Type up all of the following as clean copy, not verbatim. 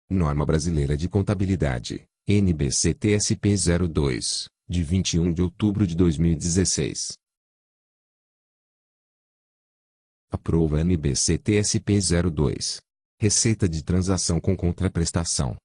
Norma Brasileira de Contabilidade, NBC-TSP 02, de 21 de outubro de 2016. Aprova NBC-TSP 02. Receita de transação com contraprestação.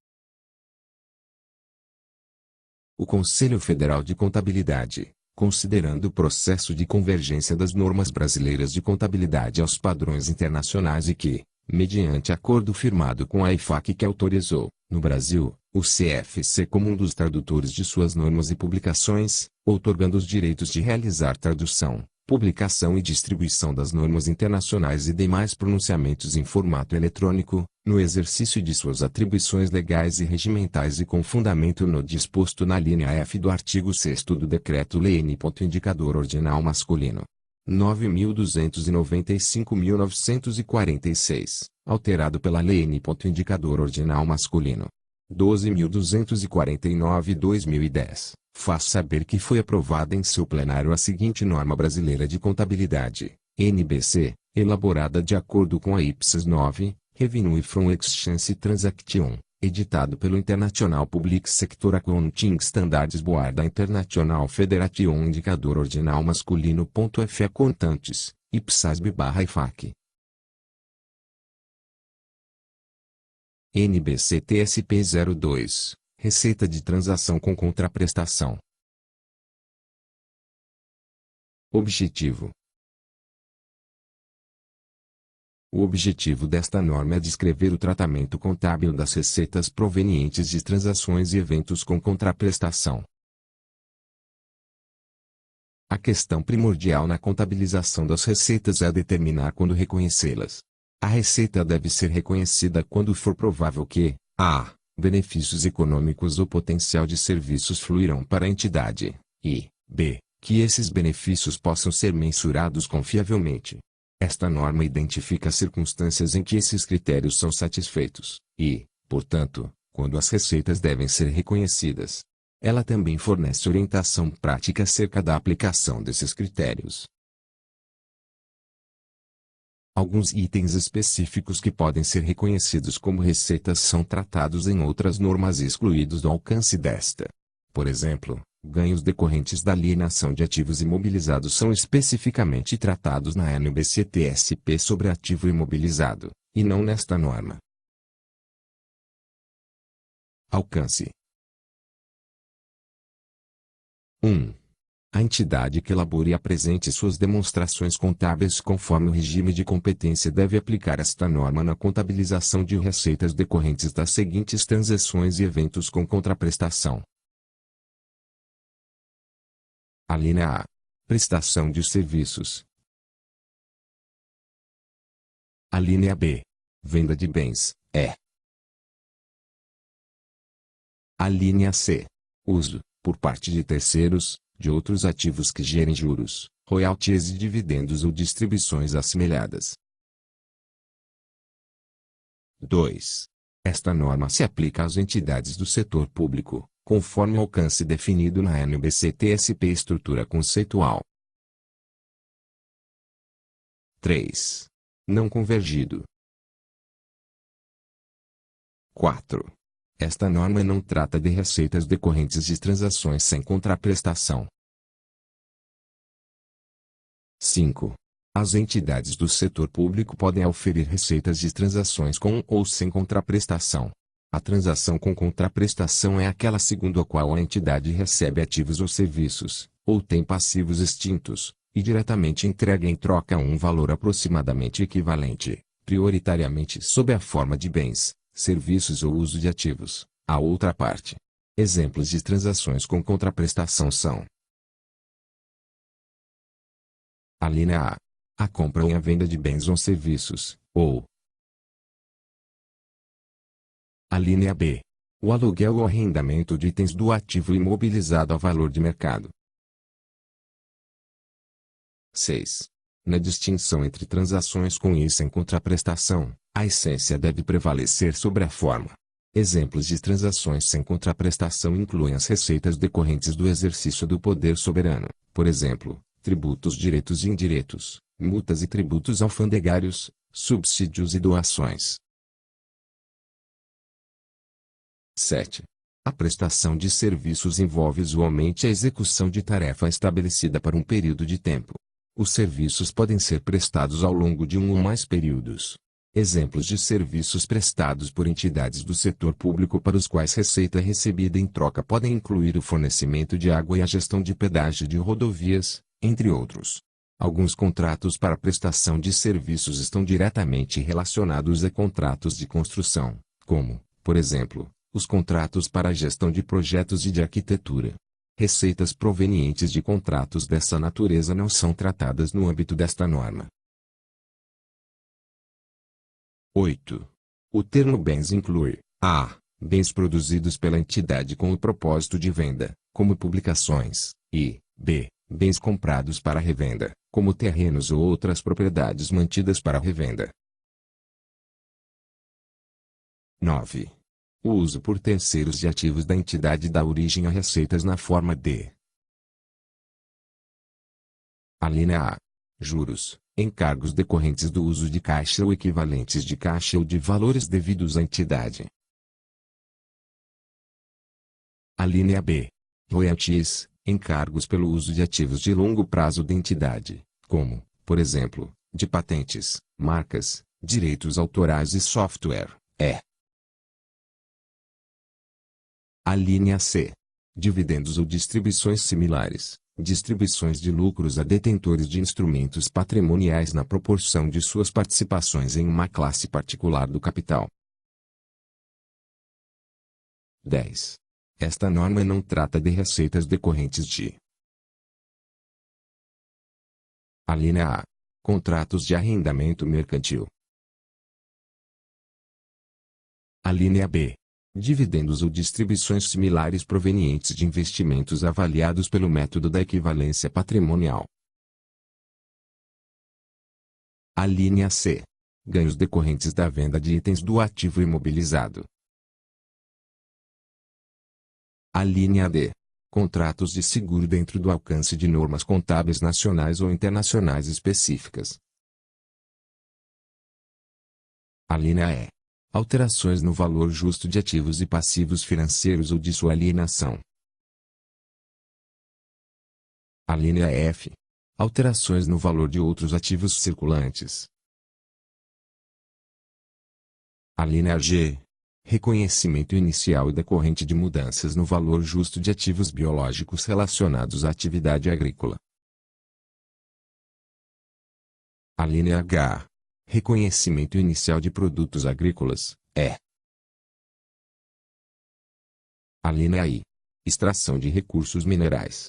O Conselho Federal de Contabilidade, considerando o processo de convergência das normas brasileiras de contabilidade aos padrões internacionais e que, mediante acordo firmado com a IFAC que autorizou, no Brasil, o CFC como um dos tradutores de suas normas e publicações, outorgando os direitos de realizar tradução, publicação e distribuição das normas internacionais e demais pronunciamentos em formato eletrônico, no exercício de suas atribuições legais e regimentais e com fundamento no disposto na linha F do artigo 6º do Decreto-Lei N. Indicador Ordinal Masculino 9.295.946, alterado pela Lei N. Indicador Ordinal Masculino 12.249/2010, faz saber que foi aprovada em seu plenário a seguinte norma brasileira de contabilidade, NBC, elaborada de acordo com a IPSAS 9, Revenue from Exchange Transaction, editado pelo International Public Sector Accounting Standards Board da International Federation Indicador Ordinal Masculino.F Contantes, IPSASB/IFAC. NBC-TSP 02, Receita de transação com contraprestação. Objetivo. O objetivo desta norma é descrever o tratamento contábil das receitas provenientes de transações e eventos com contraprestação. A questão primordial na contabilização das receitas é determinar quando reconhecê-las. A receita deve ser reconhecida quando for provável que, a. benefícios econômicos ou potencial de serviços fluirão para a entidade, e, b. que esses benefícios possam ser mensurados confiavelmente. Esta norma identifica circunstâncias em que esses critérios são satisfeitos, e, portanto, quando as receitas devem ser reconhecidas. Ela também fornece orientação prática acerca da aplicação desses critérios. Alguns itens específicos que podem ser reconhecidos como receitas são tratados em outras normas e excluídos do alcance desta. Por exemplo, ganhos decorrentes da alienação de ativos imobilizados são especificamente tratados na NBC-TSP sobre ativo imobilizado, e não nesta norma. Alcance. 1. A entidade que elabore e apresente suas demonstrações contábeis conforme o regime de competência deve aplicar esta norma na contabilização de receitas decorrentes das seguintes transações e eventos com contraprestação. Alínea A. Prestação de serviços. Alínea B. Venda de bens, E. Alínea C. Uso, por parte de terceiros, de outros ativos que gerem juros, royalties e dividendos ou distribuições assemelhadas. 2. Esta norma se aplica às entidades do setor público, conforme o alcance definido na NBC-TSP Estrutura Conceitual. 3. Não convergido. 4. Esta norma não trata de receitas decorrentes de transações sem contraprestação. 5. As entidades do setor público podem auferir receitas de transações com ou sem contraprestação. A transação com contraprestação é aquela segundo a qual a entidade recebe ativos ou serviços, ou tem passivos extintos, e diretamente entrega em troca um valor aproximadamente equivalente, prioritariamente sob a forma de bens, serviços ou uso de ativos, a outra parte. Exemplos de transações com contraprestação são: alínea A. A compra ou a venda de bens ou serviços, ou alínea B. O aluguel ou arrendamento de itens do ativo imobilizado a valor de mercado. 6. Na distinção entre transações com e sem contraprestação, a essência deve prevalecer sobre a forma. Exemplos de transações sem contraprestação incluem as receitas decorrentes do exercício do poder soberano, por exemplo, tributos diretos e indiretos, multas e tributos alfandegários, subsídios e doações. 7. A prestação de serviços envolve usualmente a execução de tarefa estabelecida para um período de tempo. Os serviços podem ser prestados ao longo de um ou mais períodos. Exemplos de serviços prestados por entidades do setor público para os quais receita é recebida em troca podem incluir o fornecimento de água e a gestão de pedágio de rodovias, entre outros. Alguns contratos para prestação de serviços estão diretamente relacionados a contratos de construção, como, por exemplo, os contratos para a gestão de projetos e de arquitetura. Receitas provenientes de contratos dessa natureza não são tratadas no âmbito desta norma. 8. O termo bens inclui a. Bens produzidos pela entidade com o propósito de venda, como publicações, e b. Bens comprados para revenda, como terrenos ou outras propriedades mantidas para revenda. 9. O uso por terceiros de ativos da entidade dá origem a receitas na forma de: Alínea A. Juros, encargos decorrentes do uso de caixa ou equivalentes de caixa ou de valores devidos à entidade. Alínea B. Royalties, encargos pelo uso de ativos de longo prazo da entidade, como, por exemplo, de patentes, marcas, direitos autorais e software. Alínea C. Dividendos ou distribuições similares, distribuições de lucros a detentores de instrumentos patrimoniais na proporção de suas participações em uma classe particular do capital. 10. Esta norma não trata de receitas decorrentes de: Alínea A. Contratos de arrendamento mercantil. Alínea B. Dividendos ou distribuições similares provenientes de investimentos avaliados pelo método da equivalência patrimonial. Alínea C. Ganhos decorrentes da venda de itens do ativo imobilizado. Alínea D. Contratos de seguro dentro do alcance de normas contábeis nacionais ou internacionais específicas. Alínea E. Alterações no valor justo de ativos e passivos financeiros ou de sua alienação. Alínea F. Alterações no valor de outros ativos circulantes. Alínea G. Reconhecimento inicial e decorrente de mudanças no valor justo de ativos biológicos relacionados à atividade agrícola. Alínea H. Reconhecimento inicial de produtos agrícolas, Alínea I. Extração de recursos minerais,